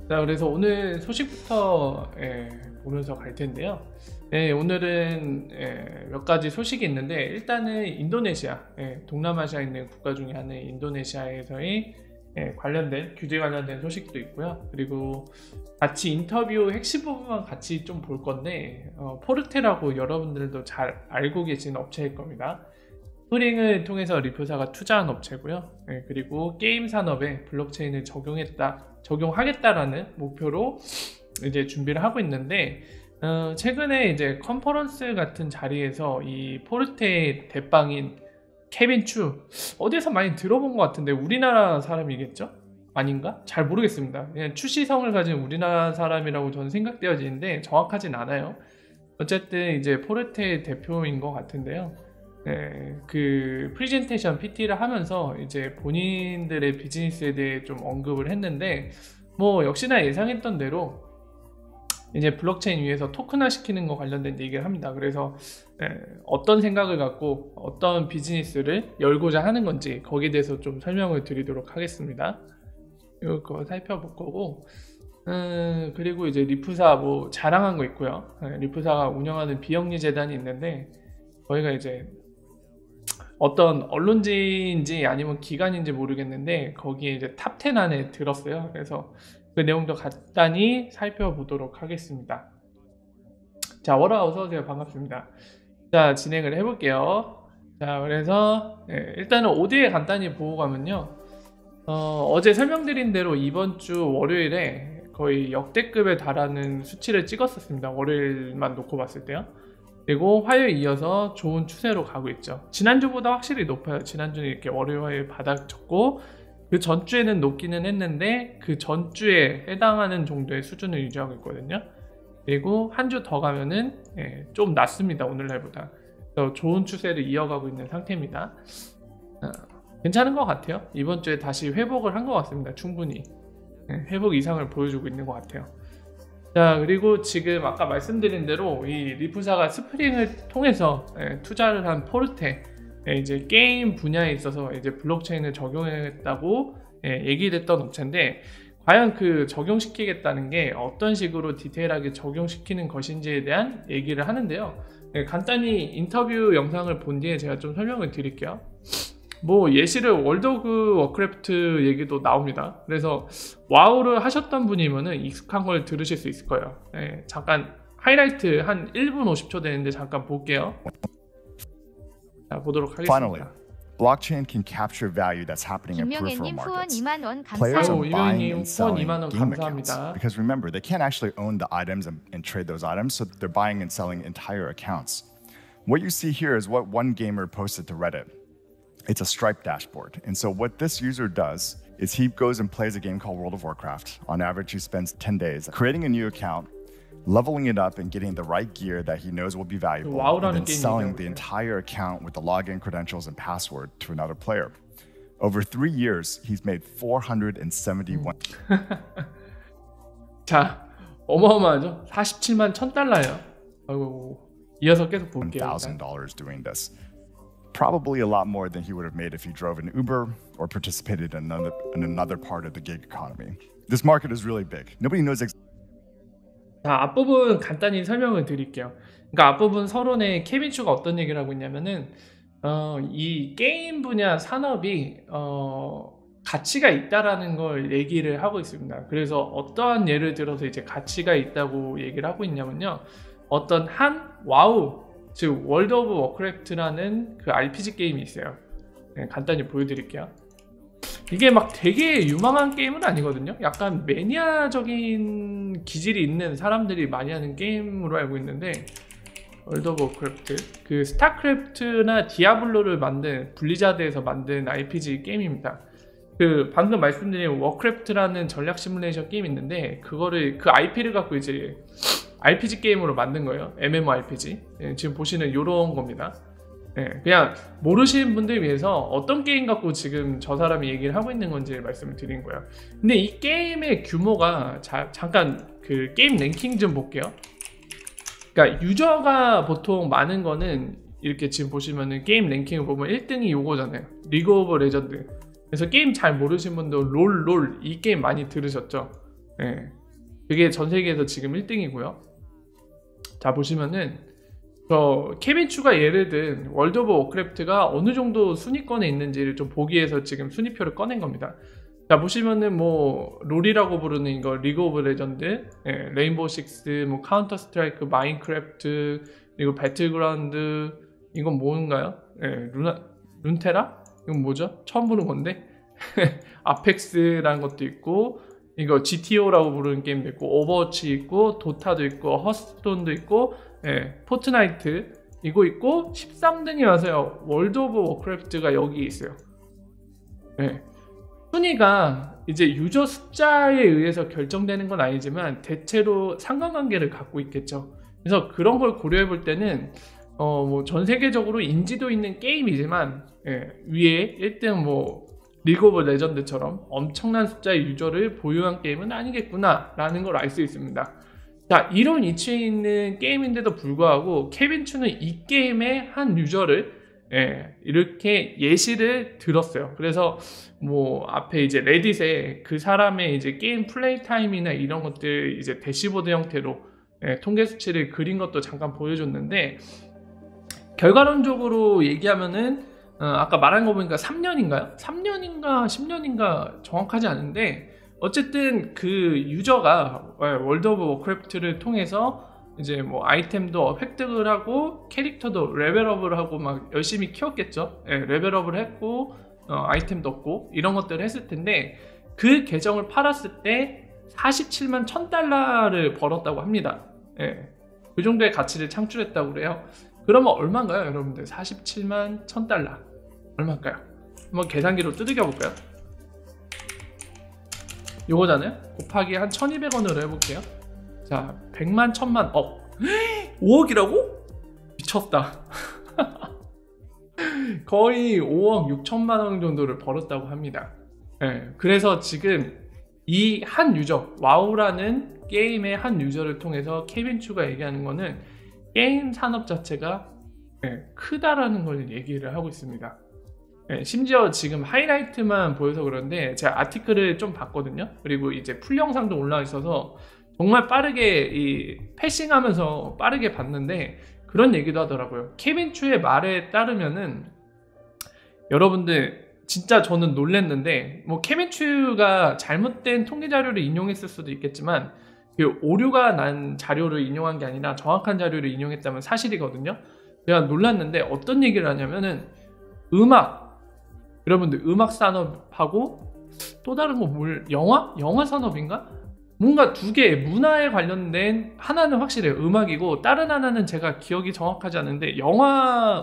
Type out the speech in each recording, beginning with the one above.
자, 그래서 오늘 소식부터 보면서 갈 텐데요. 오늘은 몇 가지 소식이 있는데, 일단은 인도네시아, 동남아시아에 있는 국가 중에 하나인 인도네시아에서의 관련된 규제 관련된 소식도 있고요. 그리고 같이 인터뷰 핵심 부분만 같이 좀 볼 건데, 포르테라고 여러분들도 잘 알고 계신 업체일 겁니다. 스프링을 통해서 리프사가 투자한 업체고요. 그리고 게임 산업에 블록체인을 적용하겠다라는 목표로 이제 준비를 하고 있는데, 최근에 이제 컨퍼런스 같은 자리에서 이 포르테 대빵인 케빈 추, 어디서 많이 들어본 것 같은데 우리나라 사람이겠죠? 아닌가? 잘 모르겠습니다. 그냥 추시성을 가진 우리나라 사람이라고 저는 생각되어지는데 정확하진 않아요. 어쨌든 이제 포르테 대표인 것 같은데요. 그 프리젠테이션 PT를 하면서 이제 본인들의 비즈니스에 대해 좀 언급을 했는데, 뭐 역시나 예상했던 대로 이제 블록체인 위에서 토큰화 시키는 거 관련된 얘기를 합니다. 그래서 어떤 생각을 갖고 어떤 비즈니스를 열고자 하는 건지 거기에 대해서 좀 설명을 드리도록 하겠습니다. 이거 살펴볼 거고, 그리고 이제 리프사 뭐 자랑한 거 있고요. 리프사가 운영하는 비영리 재단이 있는데, 저희가 이제 어떤 언론지인지 아니면 기관인지 모르겠는데 거기에 이제 탑10 안에 들었어요. 그래서 그 내용도 간단히 살펴보도록 하겠습니다. 자, 워라 어서오세요. 반갑습니다. 자, 진행을 해볼게요. 자, 그래서 일단은 OD에 간단히 보고 가면요, 어제 설명드린 대로 이번 주 월요일에 거의 역대급에 달하는 수치를 찍었었습니다. 월요일만 놓고 봤을 때요. 그리고 화요일 이어서 좋은 추세로 가고 있죠. 지난주보다 확실히 높아요. 지난주는 이렇게 월요일 화요일 바닥 쳤고, 그 전주에는 높기는 했는데 그 전주에 해당하는 정도의 수준을 유지하고 있거든요. 그리고 한 주 더 가면은 좀 낮습니다. 오늘날보다. 그래서 좋은 추세를 이어가고 있는 상태입니다. 괜찮은 것 같아요. 이번 주에 다시 회복을 한 것 같습니다. 충분히 회복 이상을 보여주고 있는 것 같아요. 자, 그리고 지금 아까 말씀드린 대로 이 리프사가 스프링을 통해서 투자를 한 포르테, 이제 게임 분야에 있어서 이제 블록체인을 적용했다고 얘기됐던 업체인데, 과연 그 적용시키겠다는 게 어떤 식으로 디테일하게 적용시키는 것인지에 대한 얘기를 하는데요. 간단히 인터뷰 영상을 본 뒤에 제가 좀 설명을 드릴게요. 뭐 예시를 월드 오브 워크래프트 얘기도 나옵니다. 그래서 와우를 하셨던 분이면은 익숙한 걸 들으실 수 있을 거예요. 잠깐 하이라이트 한 1분 50초 되는데 잠깐 볼게요. 자, 보도록 하겠습니다. Finally, blockchain can capture value that's happening in peripheral 김명현님 후원 markets. 2만 원 Players 감사합니다. are buying 이명현님 and 후원 selling 2만 원 game accounts 감사합니다. because remember, they can't actually own the items and trade those items, so they're buying and selling entire accounts. What you see here is what one gamer posted to Reddit. It's a Stripe dashboard. And so what this user does is he goes and plays a game called World of Warcraft. On average, he spends 10 days creating a new account, leveling it up and getting the right gear that he knows will be valuable, and then selling the entire account with the login credentials and password to another player. Over 3 years, he's made 471. 자, 어마어마하죠? 47만 1000달러예요. 아이고, 이어서 계속 볼게요. $1,000 doing this. Probably a lot more than he would have made if he drove an Uber or participated in another part of the gig economy. This market is really big. Nobody knows exactly. 자, 앞부분 간단히 설명을 드릴게요. 그러니까 앞부분 서론에 케빈 추가 어떤 얘기를 하고 있냐면은, 이 게임 분야 산업이 가치가 있다라는 걸 얘기를 하고 있습니다. 그래서 어떠한 예를 들어서 이제 가치가 있다고 얘기를 하고 있냐면요, 어떤 한 와우, 즉 월드 오브 워크래프트라는 그 RPG 게임이 있어요. 간단히 보여드릴게요. 이게 막 되게 유망한 게임은 아니거든요. 약간 매니아적인 기질이 있는 사람들이 많이 하는 게임으로 알고 있는데, 월드 오브 워크래프트, 그 스타크래프트나 디아블로를 만든 블리자드에서 만든 RPG 게임입니다. 그 방금 말씀드린 워크래프트라는 전략 시뮬레이션 게임이 있는데, 그거를 그 IP를 갖고 이제 RPG 게임으로 만든 거예요. MMORPG. 지금 보시는 요런 겁니다. 그냥 모르시는 분들 위해서 어떤 게임 갖고 지금 저 사람이 얘기를 하고 있는 건지 말씀을 드린 거예요. 근데 이 게임의 규모가 잠깐 그 게임 랭킹 좀 볼게요. 그러니까 유저가 보통 많은 거는 이렇게 지금 보시면은 게임 랭킹을 보면 1등이 요거잖아요. 리그 오브 레전드. 그래서 게임 잘 모르신 분들 롤 이 게임 많이 들으셨죠? 그게 전 세계에서 지금 1등이고요. 자, 보시면은 저 케빈 추가 예를 든 월드 오브 워크래프트가 어느 정도 순위권에 있는지를 좀 보기 위해서 지금 순위표를 꺼낸 겁니다. 자, 보시면은 뭐 롤이라고 부르는 이거 리그 오브 레전드, 레인보우 식스, 뭐 카운터 스트라이크, 마인크래프트, 그리고 배틀그라운드, 이건 뭔가요? 룬테라? 이건 뭐죠? 처음 보는 건데. 아펙스라는 것도 있고, 이거 GTO라고 부르는 게임도 있고, 오버워치 있고, 도타도 있고, 허스톤도 있고, 포트나이트 이거 있고, 13등이 와서요 월드 오브 워크래프트가 여기 있어요. 순위가 이제 유저 숫자에 의해서 결정되는 건 아니지만 대체로 상관관계를 갖고 있겠죠. 그래서 그런 걸 고려해 볼 때는 뭐 전 세계적으로 인지도 있는 게임이지만 위에 1등 뭐 리그 오브 레전드처럼 엄청난 숫자의 유저를 보유한 게임은 아니겠구나 라는 걸 알 수 있습니다. 자, 이런 위치에 있는 게임인데도 불구하고 케빈 추는 이 게임의 한 유저를 이렇게 예시를 들었어요. 그래서 뭐 앞에 이제 레딧에 그 사람의 이제 게임 플레이 타임이나 이런 것들 이제 대시보드 형태로 통계 수치를 그린 것도 잠깐 보여줬는데, 결과론적으로 얘기하면은 아까 말한 거 보니까 3년인가요? 3년인가 10년인가 정확하지 않은데, 어쨌든 그 유저가 월드 오브 워크래프트를 통해서 이제 뭐 아이템도 획득을 하고 캐릭터도 레벨업을 하고 막 열심히 키웠겠죠. 레벨업을 했고 아이템도 얻고 이런 것들을 했을 텐데, 그 계정을 팔았을 때 47만 1000달러를 벌었다고 합니다. 그 정도의 가치를 창출했다고 그래요. 그러면 얼마인가요, 여러분들? 47만 1000달러 얼마일까요? 한번 계산기로 두들겨 볼까요? 요거잖아요. 곱하기 한 1200원으로 해볼게요. 자, 100만 1000만 억 5억이라고? 미쳤다. 거의 5억 6천만 원 정도를 벌었다고 합니다. 그래서 지금 이 한 유저, 와우라는 게임의 한 유저를 통해서 케빈 추가 얘기하는 거는 게임 산업 자체가 크다라는 걸 얘기를 하고 있습니다. 심지어 지금 하이라이트만 보여서 그런데 제가 아티클을 좀 봤거든요. 그리고 이제 풀 영상도 올라와 있어서 정말 빠르게 이 패싱하면서 빠르게 봤는데 그런 얘기도 하더라고요. 케빈 추의 말에 따르면은, 여러분들 진짜 저는 놀랬는데, 뭐 케빈 추가 잘못된 통계 자료를 인용했을 수도 있겠지만 그 오류가 난 자료를 인용한 게 아니라 정확한 자료를 인용했다면 사실이거든요. 제가 놀랐는데 어떤 얘기를 하냐면은, 여러분들 음악 산업하고 또 다른 거 영화 산업인가? 뭔가 두 개, 문화에 관련된 하나는 확실해요. 음악이고 다른 하나는 제가 기억이 정확하지 않은데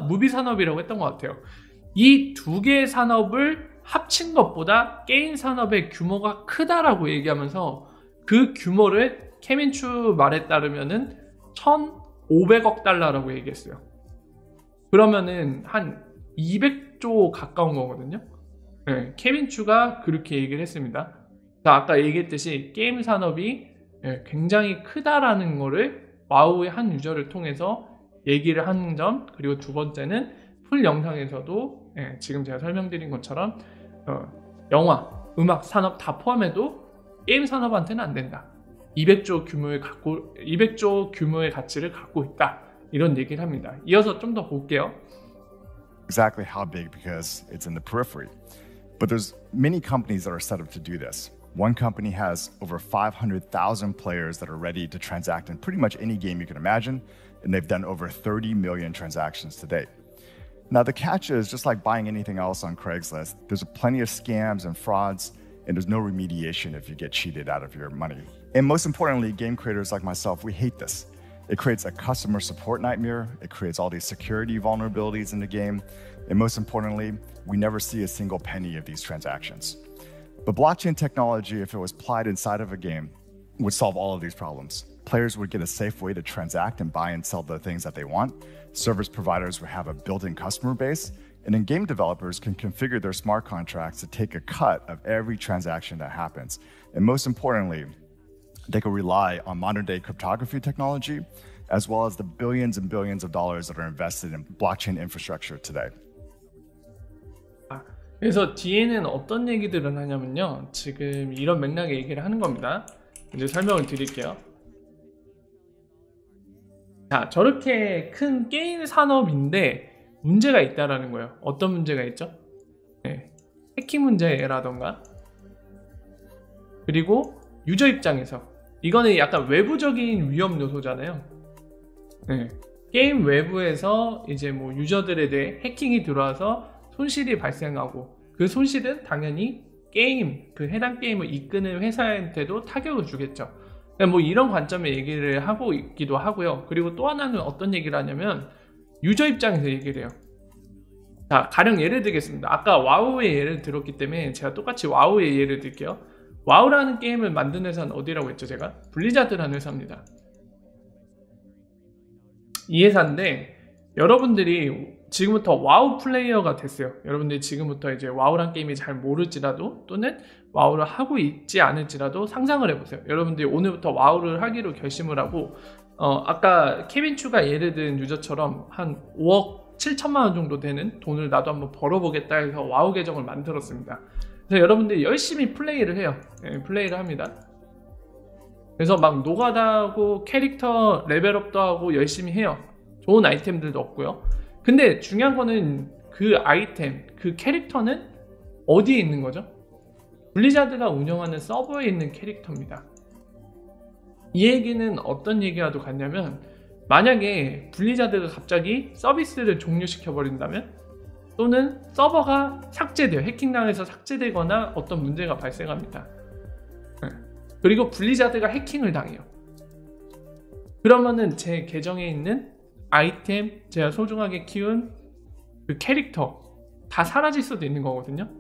무비 산업이라고 했던 것 같아요. 이 두 개의 산업을 합친 것보다 게임 산업의 규모가 크다라고 얘기하면서 그 규모를 케빈 추 말에 따르면은 1,500억 달러라고 얘기했어요. 그러면은 한 200조 가까운 거거든요. 케빈 추가 그렇게 얘기를 했습니다. 자, 아까 얘기했듯이 게임 산업이 굉장히 크다라는 거를 와우의 한 유저를 통해서 얘기를 하는 점, 그리고 두 번째는 풀 영상에서도 지금 제가 설명드린 것처럼 영화, 음악 산업 다 포함해도 게임 산업한테는 안 된다. 200조 규모의 가치를 갖고 있다. 이런 얘기를 합니다. 이어서 좀 더 볼게요. Exactly how big, because it's in the periphery. But there's many companies that are set up to do this. One company has over 500,000 players that are ready to transact in pretty much any game you can imagine, and they've done over 30 million transactions to date. Now, the catch is, just like buying anything else on Craigslist, there's plenty of scams and frauds, and there's no remediation if you get cheated out of your money. And most importantly, game creators like myself, we hate this. It creates a customer support nightmare. It creates all these security vulnerabilities in the game. And most importantly, we never see a single penny of these transactions. But blockchain technology, if it was applied inside of a game, would solve all of these problems. Players would get a safe way to transact and buy and sell the things that they want. Service providers would have a built-in customer base. And then game developers can configure their smart contracts to take a cut of every transaction that happens. And most importantly, they can rely on modern-day cryptography technology, as well as the billions and billions of dollars that are invested in blockchain infrastructure today. 그래서 뒤에는 어떤 얘기들을 하냐면요, 지금 이런 맥락의 얘기를 하는 겁니다. 이제 설명을 드릴게요. 자, 저렇게 큰 게임 산업인데 문제가 있다라는 거예요. 어떤 문제가 있죠? 네, 해킹 문제라던가, 그리고 유저 입장에서 이거는 약간 외부적인 위험 요소잖아요. 네, 게임 외부에서 이제 뭐 유저들에 대해 해킹이 들어와서 손실이 발생하고, 그 손실은 당연히 게임, 그 해당 게임을 이끄는 회사한테도 타격을 주겠죠. 뭐 이런 관점의 얘기를 하고 있기도 하고요. 그리고 또 하나는 어떤 얘기를 하냐면 유저 입장에서 얘기를 해요. 자, 가령 예를 들겠습니다. 아까 와우의 예를 들었기 때문에 제가 똑같이 와우의 예를 들게요. 와우라는 게임을 만든 회사는 어디라고 했죠? 제가 블리자드라는 회사입니다. 이 회사인데 여러분들이 지금부터 와우 플레이어가 됐어요. 여러분들이 지금부터 이제 와우란 게임이 잘 모를지라도, 또는 와우를 하고 있지 않을지라도 상상을 해보세요. 여러분들이 오늘부터 와우를 하기로 결심을 하고, 아까 케빈 추가 예를 든 유저처럼 한 5억 7천만 원 정도 되는 돈을 나도 한번 벌어보겠다 해서 와우 계정을 만들었습니다. 그래서 여러분들이 열심히 플레이를 해요. 네, 플레이를 합니다. 그래서 막 노가다하고 캐릭터 레벨업도 하고 열심히 해요. 좋은 아이템들도 얻고요. 근데 중요한 거는 그 아이템, 그 캐릭터는 어디에 있는 거죠? 블리자드가 운영하는 서버에 있는 캐릭터입니다. 이 얘기는 어떤 얘기와도 같냐면, 만약에 블리자드가 갑자기 서비스를 종료시켜 버린다면, 또는 서버가 삭제돼요. 해킹당해서 삭제되거나 어떤 문제가 발생합니다. 그리고 블리자드가 해킹을 당해요. 그러면은 제 계정에 있는 아이템, 제가 소중하게 키운 그 캐릭터 다 사라질 수도 있는 거거든요.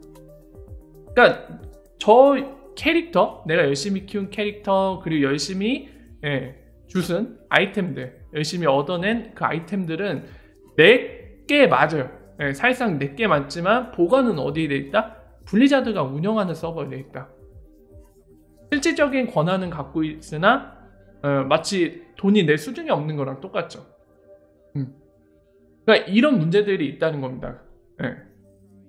그러니까 저 캐릭터, 내가 열심히 키운 캐릭터, 그리고 열심히 주순 아이템들, 열심히 얻어낸 그 아이템들은 내게 맞아요. 사실상 내게 맞지만 보관은 어디에 돼 있다? 블리자드가 운영하는 서버에 돼 있다. 실질적인 권한은 갖고 있으나 마치 돈이 내 수준이 없는 거랑 똑같죠. 그러니까 이런 문제들이 있다는 겁니다.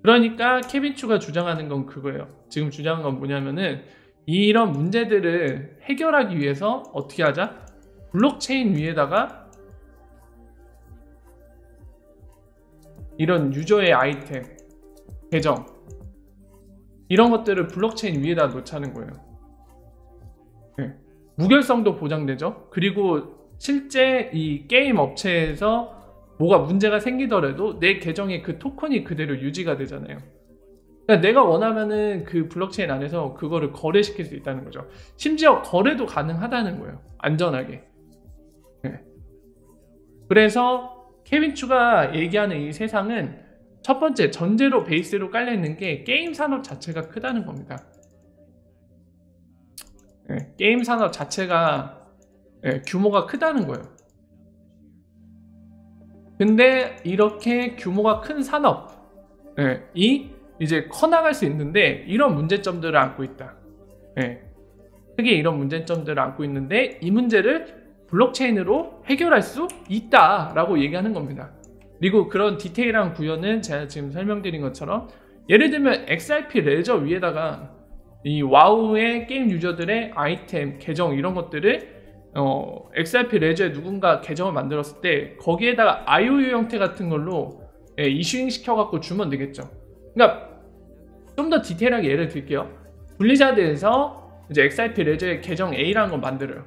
그러니까 케빈 추가 주장하는 건 그거예요. 지금 주장한 건 뭐냐면은, 이런 문제들을 해결하기 위해서 어떻게 하자? 블록체인 위에다가 이런 유저의 아이템, 계정, 이런 것들을 블록체인 위에다 놓자는 거예요. 무결성도 보장되죠. 그리고 실제 이 게임 업체에서 뭐가 문제가 생기더라도 내 계정에 그 토큰이 그대로 유지가 되잖아요. 그러니까 내가 원하면은 그 블록체인 안에서 그거를 거래시킬 수 있다는 거죠. 심지어 거래도 가능하다는 거예요. 안전하게. 그래서 케빈 추가 얘기하는 이 세상은 첫 번째, 전제로 베이스로 깔려있는 게 게임 산업 자체가 크다는 겁니다. 게임 산업 자체가 규모가 크다는 거예요. 근데 이렇게 규모가 큰 산업이 이제 커나갈 수 있는데 이런 문제점들을 안고 있다. 크게 이런 문제점들을 안고 있는데 이 문제를 블록체인으로 해결할 수 있다라고 얘기하는 겁니다. 그리고 그런 디테일한 구현은 제가 지금 설명드린 것처럼, 예를 들면 XRP 레저 위에다가 이 와우의 게임 유저들의 아이템, 계정 이런 것들을 XRP 레저에 누군가 계정을 만들었을 때 거기에다가 IOU 형태 같은 걸로 이슈잉 시켜갖고 주면 되겠죠. 그러니까 좀 더 디테일하게 예를 들게요. 블리자드에서 이제 XRP 레저의 계정 A라는 걸 만들어요.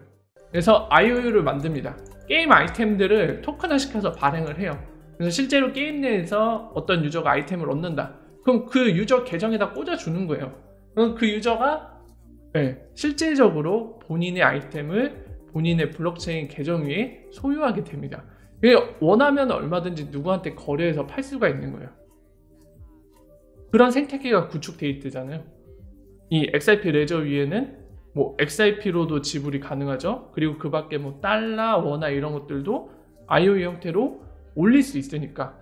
그래서 IOU를 만듭니다. 게임 아이템들을 토큰화 시켜서 발행을 해요. 그래서 실제로 게임 내에서 어떤 유저가 아이템을 얻는다. 그럼 그 유저 계정에다 꽂아주는 거예요. 그럼 그 유저가 실질적으로 본인의 아이템을 본인의 블록체인 계정 위에 소유하게 됩니다. 원하면 얼마든지 누구한테 거래해서 팔 수가 있는 거예요. 그런 생태계가 구축되어 있잖아요. 이 XRP 레저 위에는 뭐 XRP로도 지불이 가능하죠. 그리고 그 밖에 뭐 달러, 원화 이런 것들도 IOU 형태로 올릴 수 있으니까.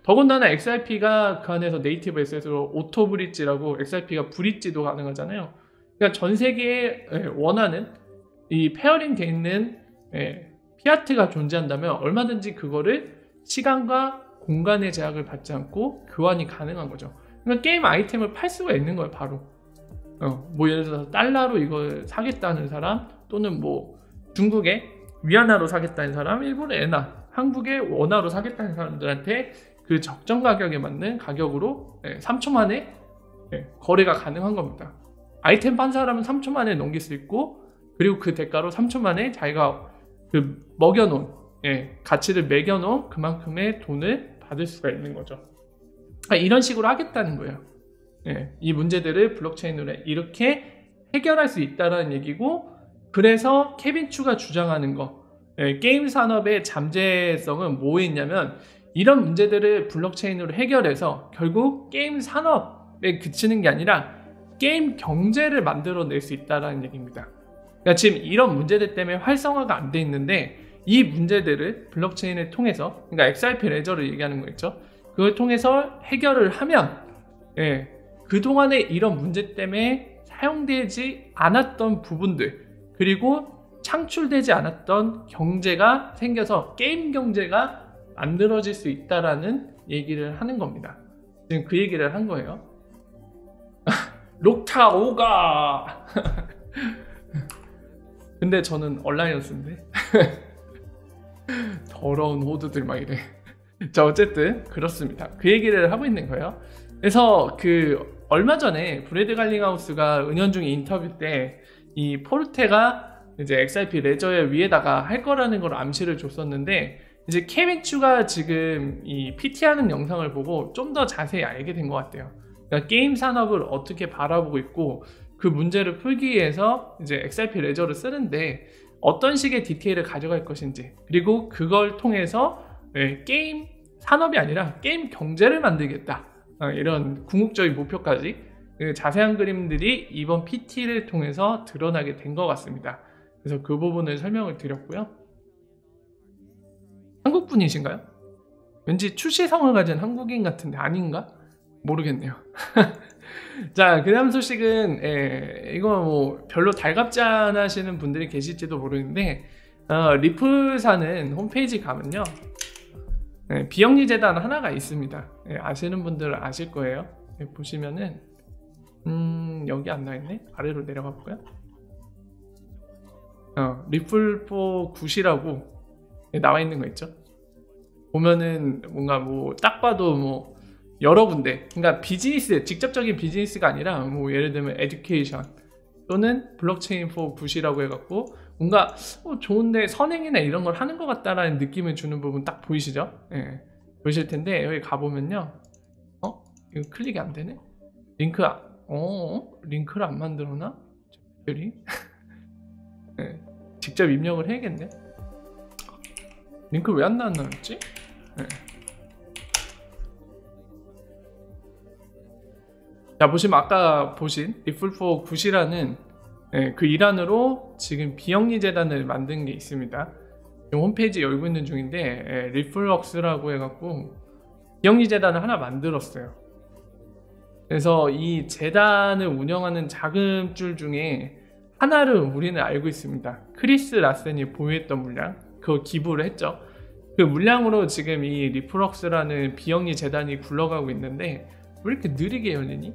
더군다나 XRP가 그 안에서 네이티브 SS로 오토 브릿지라고 XRP가 브릿지도 가능하잖아요. 그러니까 전 세계에 원하는 이 페어링 돼 있는 피아트가 존재한다면 얼마든지 그거를 시간과 공간의 제약을 받지 않고 교환이 가능한 거죠. 그러니까 게임 아이템을 팔 수가 있는 거예요, 바로. 뭐 예를 들어서 달러로 이걸 사겠다는 사람, 또는 뭐 중국에 위안화로 사겠다는 사람, 일본의 엔화, 한국의 원화로 사겠다는 사람들한테 그 적정 가격에 맞는 가격으로 3초 만에 거래가 가능한 겁니다. 아이템 판 사람은 3초 만에 넘길 수 있고, 그리고 그 대가로 3초 만에 자기가 그 먹여놓은 가치를 매겨놓은 그만큼의 돈을 받을 수가 있는 거죠. 이런 식으로 하겠다는 거예요. 이 문제들을 블록체인으로 이렇게 해결할 수 있다는 얘기고, 그래서 케빈 추가 주장하는 거, 게임 산업의 잠재성은 뭐였냐면, 이런 문제들을 블록체인으로 해결해서 결국 게임 산업에 그치는 게 아니라 게임 경제를 만들어낼 수 있다는 얘기입니다. 그러니까 지금 이런 문제들 때문에 활성화가 안 돼 있는데, 이 문제들을 블록체인을 통해서, 그러니까 XRP 레저를 얘기하는 거겠죠. 그걸 통해서 해결을 하면 그동안에 이런 문제 때문에 사용되지 않았던 부분들, 그리고 창출되지 않았던 경제가 생겨서 게임 경제가 만들어질 수 있다라는 얘기를 하는 겁니다. 지금 그 얘기를 한 거예요. 록타 오가. 근데 저는 얼라이언스인데. 더러운 호두들 막 이래. 자, 어쨌든 그렇습니다. 그 얘기를 하고 있는 거예요. 그래서 그 얼마 전에 브래드 갈링하우스가 은연중에 인터뷰 때 이 포르테가 이제 XRP 레저의 위에다가 할 거라는 걸 암시를 줬었는데, 이제 케빈 추가 지금 이 PT하는 영상을 보고 좀 더 자세히 알게 된 것 같아요. 그러니까 게임 산업을 어떻게 바라보고 있고, 그 문제를 풀기 위해서 이제 XRP 레저를 쓰는데 어떤 식의 디테일을 가져갈 것인지, 그리고 그걸 통해서 게임 산업이 아니라 게임 경제를 만들겠다, 이런 궁극적인 목표까지 자세한 그림들이 이번 PT를 통해서 드러나게 된 것 같습니다. 그래서 그 부분을 설명을 드렸고요. 한국 분이신가요? 왠지 출시성을 가진 한국인 같은데 아닌가? 모르겠네요. 자, 그 다음 소식은 이거 뭐 별로 달갑지 않아 하시는 분들이 계실지도 모르는데, 리플사는 홈페이지 가면요, 비영리 재단 하나가 있습니다. 아시는 분들은 아실 거예요. 보시면은 여기 안 나와있네? 아래로 내려가 볼까요? 리플4 굿이라고 나와 있는 거 있죠? 보면은 뭔가 뭐 딱 봐도 뭐 여러 군데, 그러니까 비즈니스, 직접적인 비즈니스가 아니라 뭐 예를 들면 에듀케이션 또는 블록체인 4 굿이라고 해갖고 뭔가 좋은데 선행이나 이런 걸 하는 것 같다라는 느낌을 주는 부분 딱 보이시죠? 보이실 텐데, 여기 가보면요, 이거 클릭이 안 되네? 링크를 안 만들었나? 특별히? 직접 입력을 해야겠네. 링크 왜 안 나왔지? 자, 보시면 아까 보신 리플4 굿이라는 그 일환으로 지금 비영리 재단을 만든 게 있습니다. 지금 홈페이지 열고 있는 중인데, 리플웍스라고 해갖고 비영리 재단을 하나 만들었어요. 그래서 이 재단을 운영하는 자금줄 중에 하나를 우리는 알고 있습니다. 크리스 라센이 보유했던 물량, 그거 기부를 했죠. 그 물량으로 지금 이 리플웍스라는 비영리 재단이 굴러가고 있는데, 왜 이렇게 느리게 열리니?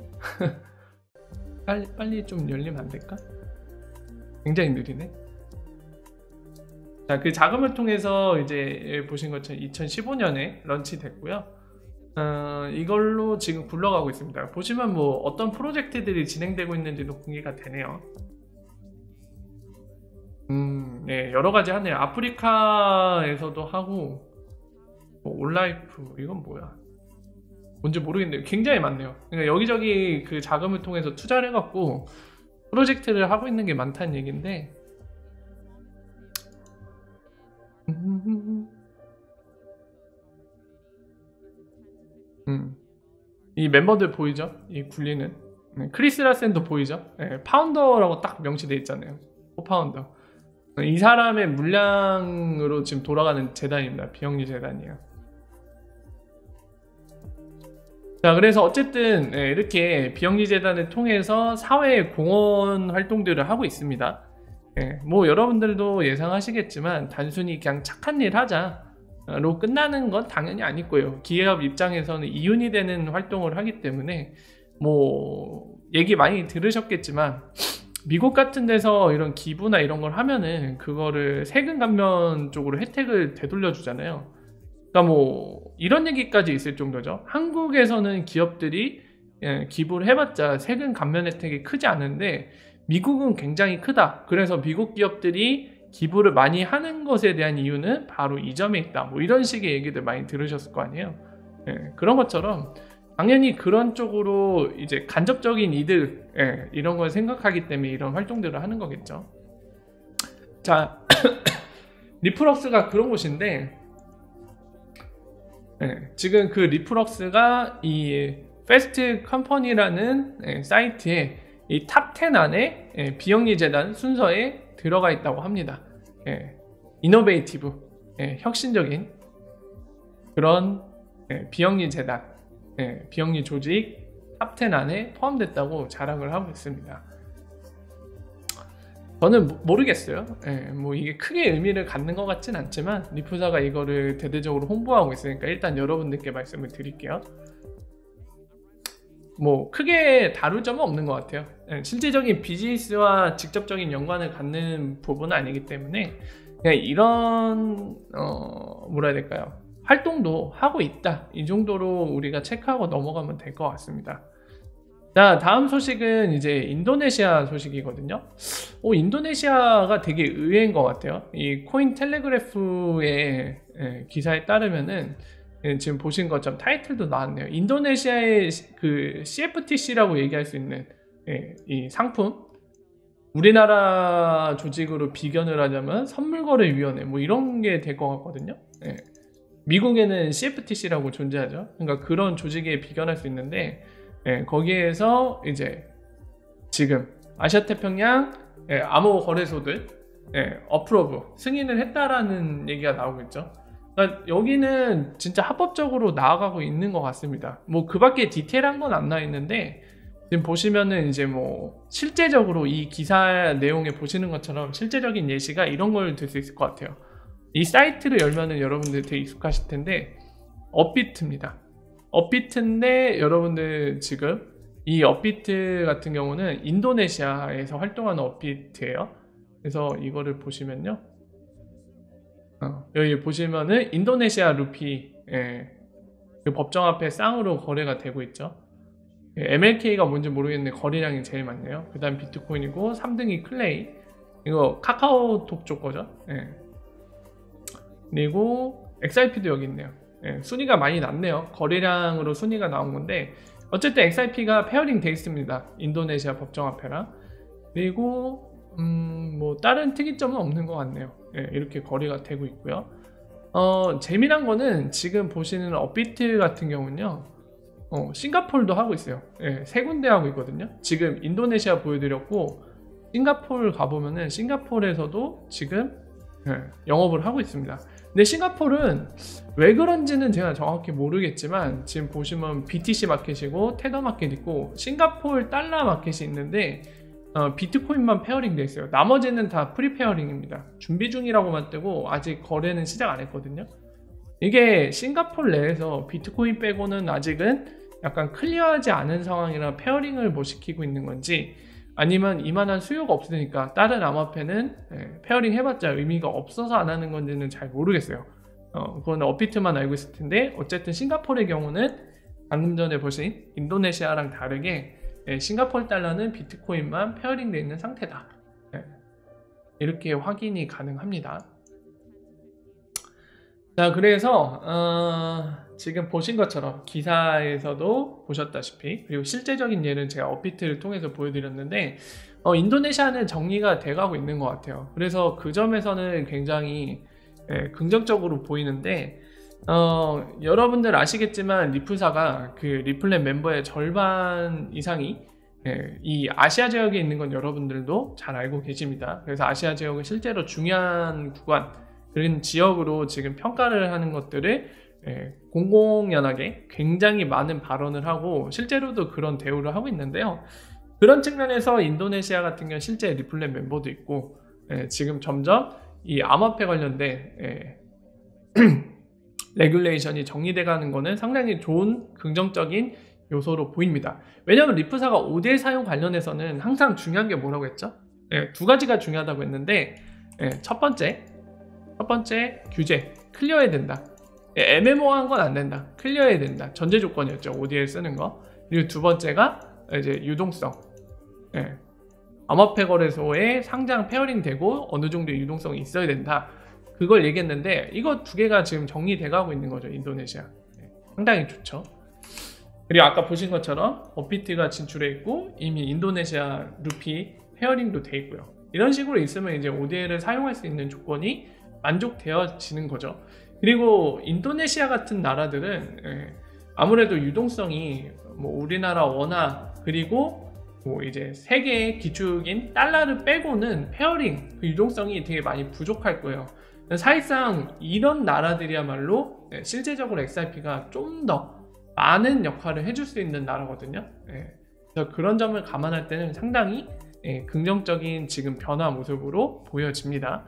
빨리 좀 열리면 안 될까? 굉장히 느리네. 자, 그 자금을 통해서 이제 보신 것처럼 2015년에 런치됐고요. 이걸로 지금 굴러가고 있습니다. 보시면 뭐 어떤 프로젝트들이 진행되고 있는지도 공개가 되네요. 여러 가지 하네요. 아프리카에서도 하고, 뭐 온라이프, 이건 뭐야? 뭔지 모르겠는데 굉장히 많네요. 그러니까 여기저기 그 자금을 통해서 투자를 해갖고 프로젝트를 하고 있는 게 많다는 얘기인데, 이 멤버들 보이죠? 이 굴리는 크리스 라센도 보이죠? 파운더라고 딱 명시되어 있잖아요. 코파운더. 이 사람의 물량으로 지금 돌아가는 재단입니다. 비영리 재단이에요. 자, 그래서 어쨌든 이렇게 비영리 재단을 통해서 사회 공헌 활동들을 하고 있습니다. 뭐 여러분들도 예상하시겠지만 단순히 그냥 착한 일 하자로 끝나는 건 당연히 아닐 거예요. 기업 입장에서는 이윤이 되는 활동을 하기 때문에 뭐 얘기 많이 들으셨겠지만 미국 같은 데서 이런 기부나 이런 걸 하면은 그거를 세금 감면 쪽으로 혜택을 되돌려 주잖아요. 그러니까 뭐 이런 얘기까지 있을 정도죠. 한국에서는 기업들이 기부를 해봤자 세금 감면 혜택이 크지 않은데 미국은 굉장히 크다. 그래서 미국 기업들이 기부를 많이 하는 것에 대한 이유는 바로 이 점에 있다. 뭐 이런 식의 얘기들 많이 들으셨을 거 아니에요. 그런 것처럼 당연히 그런 쪽으로 이제 간접적인 이득 이런 걸 생각하기 때문에 이런 활동들을 하는 거겠죠. 자, 리플럭스가 그런 곳인데 지금 그 리플럭스가 이 패스트 컴퍼니라는 사이트에 이 탑 10 안에 비영리 재단 순서에 들어가 있다고 합니다. 이노베이티브, 혁신적인 그런 비영리 재단, 비영리 조직 탑 10 안에 포함됐다고 자랑을 하고 있습니다. 저는 모르겠어요. 뭐 이게 크게 의미를 갖는 것 같진 않지만 리프사가 이거를 대대적으로 홍보하고 있으니까 일단 여러분들께 말씀을 드릴게요. 뭐 크게 다룰 점은 없는 것 같아요. 실제적인 비즈니스와 직접적인 연관을 갖는 부분은 아니기 때문에 그냥 이런 뭐라 해야 될까요? 활동도 하고 있다. 이 정도로 우리가 체크하고 넘어가면 될 것 같습니다. 자, 다음 소식은 이제 인도네시아 소식이거든요. 인도네시아가 되게 의외인 것 같아요. 이 코인 텔레그래프의 기사에 따르면은 지금 보신 것처럼 타이틀도 나왔네요. 인도네시아의 그 CFTC라고 얘기할 수 있는 이 상품, 우리나라 조직으로 비견을 하자면 선물거래위원회 뭐 이런 게 될 것 같거든요. 미국에는 CFTC라고 존재하죠. 그러니까 그런 조직에 비견할 수 있는데 거기에서 이제 지금 아시아태평양 암호 거래소들 어프로브 승인을 했다라는 얘기가 나오고 있죠. 그러니까 여기는 진짜 합법적으로 나아가고 있는 것 같습니다. 뭐 그 밖에 디테일한 건 안 나와 있는데 지금 보시면은 이제 뭐 실제적으로 이 기사 내용에 보시는 것처럼 실제적인 예시가 이런 걸 들 수 있을 것 같아요. 이 사이트를 열면은 여러분들 되게 익숙하실 텐데 업비트입니다. 업비트인데 여러분들 지금 이 업비트 같은 경우는 인도네시아에서 활동하는 업비트예요. 그래서 이거를 보시면요. 여기 보시면은 인도네시아 루피 그 법정 앞에 쌍으로 거래가 되고 있죠. MLK가 뭔지 모르겠는데 거래량이 제일 많네요. 그 다음 비트코인이고 3등이 클레이, 이거 카카오톡 쪽 거죠. 그리고 XRP도 여기 있네요. 순위가 많이 낮네요. 거래량으로 순위가 나온 건데 어쨌든 XRP가 페어링 돼 있습니다. 인도네시아 법정 화폐랑. 그리고 뭐 다른 특이점은 없는 것 같네요. 이렇게 거래가 되고 있고요. 재미난 거는 지금 보시는 업비트 같은 경우는요, 싱가포르도 하고 있어요. 세 군데 하고 있거든요. 지금 인도네시아 보여드렸고 싱가포르 가보면은 싱가포르에서도 지금 영업을 하고 있습니다. 근데 싱가포르는 왜 그런지는 제가 정확히 모르겠지만 지금 보시면 BTC 마켓이고 테더 마켓 있고 싱가포르 달러 마켓이 있는데 비트코인만 페어링 돼 있어요. 나머지는 다 프리 페어링입니다. 준비 중이라고만 뜨고 아직 거래는 시작 안 했거든요. 이게 싱가포르 내에서 비트코인 빼고는 아직은 약간 클리어하지 않은 상황이라 페어링을 못 시키고 있는 건지 아니면 이만한 수요가 없으니까 다른 암호화폐는 페어링 해봤자 의미가 없어서 안 하는 건지는 잘 모르겠어요. 그건 업비트만 알고 있을 텐데 어쨌든 싱가포르의 경우는 방금 전에 보신 인도네시아랑 다르게 싱가포르 달러는 비트코인만 페어링 되어 있는 상태다. 이렇게 확인이 가능합니다. 자, 그래서 지금 보신 것처럼 기사에서도 보셨다시피 그리고 실제적인 예는 제가 업비트를 통해서 보여드렸는데 인도네시아는 정리가 돼가고 있는 것 같아요. 그래서 그 점에서는 굉장히 긍정적으로 보이는데 여러분들 아시겠지만 리플사가 그 리플렛 멤버의 절반 이상이 이 아시아 지역에 있는 건 여러분들도 잘 알고 계십니다. 그래서 아시아 지역은 실제로 중요한 구간 그런 지역으로 지금 평가를 하는 것들을 공공연하게 굉장히 많은 발언을 하고 실제로도 그런 대우를 하고 있는데요. 그런 측면에서 인도네시아 같은 경우는 실제 리플렛 멤버도 있고 지금 점점 이 암호화폐 관련된 레귤레이션이 정리돼 가는 거는 상당히 좋은 긍정적인 요소로 보입니다. 왜냐하면 리프사가 ODL 사용 관련해서는 항상 중요한 게 뭐라고 했죠? 두 가지가 중요하다고 했는데, 첫 번째 규제 클리어해야 된다. 애매모호한 건 안 된다. 클리어해야 된다. 전제 조건이었죠. ODL 쓰는 거. 그리고 두 번째가 이제 유동성. 암호화폐 거래소에 상장 페어링 되고 어느 정도의 유동성이 있어야 된다. 그걸 얘기했는데 이거 두 개가 지금 정리돼 가고 있는 거죠. 인도네시아. 상당히 좋죠. 그리고 아까 보신 것처럼 업비트가 진출해 있고 이미 인도네시아 루피 페어링도 돼 있고요. 이런 식으로 있으면 이제 ODL을 사용할 수 있는 조건이 만족되어지는 거죠. 그리고 인도네시아 같은 나라들은 아무래도 유동성이 뭐 우리나라 원화 그리고 뭐 이제 세계의 기축인 달러를 빼고는 페어링 그 유동성이 되게 많이 부족할 거예요. 사실상 이런 나라들이야말로 실제적으로 XRP가 좀 더 많은 역할을 해줄 수 있는 나라거든요. 그래서 그런 점을 감안할 때는 상당히 긍정적인 지금 변화 모습으로 보여집니다.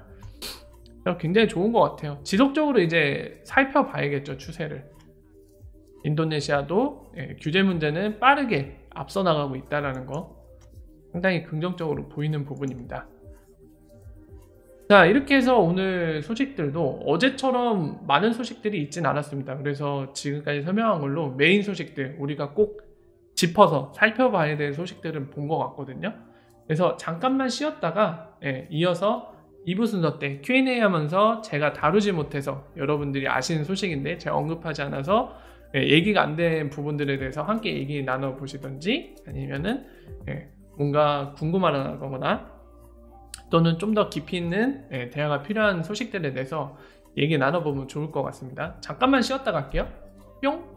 굉장히 좋은 것 같아요. 지속적으로 이제 살펴봐야겠죠, 추세를. 인도네시아도 규제 문제는 빠르게 앞서 나가고 있다는 거 상당히 긍정적으로 보이는 부분입니다. 자, 이렇게 해서 오늘 소식들도 어제처럼 많은 소식들이 있진 않았습니다. 그래서 지금까지 설명한 걸로 메인 소식들 우리가 꼭 짚어서 살펴봐야 될 소식들은 본 것 같거든요. 그래서 잠깐만 쉬었다가 이어서 2부 순서 때 Q&A 하면서 제가 다루지 못해서 여러분들이 아시는 소식인데 제가 언급하지 않아서 얘기가 안 된 부분들에 대해서 함께 얘기 나눠보시던지 아니면은 뭔가 궁금하거나 또는 좀 더 깊이 있는 대화가 필요한 소식들에 대해서 얘기 나눠보면 좋을 것 같습니다. 잠깐만 쉬었다 갈게요. 뿅!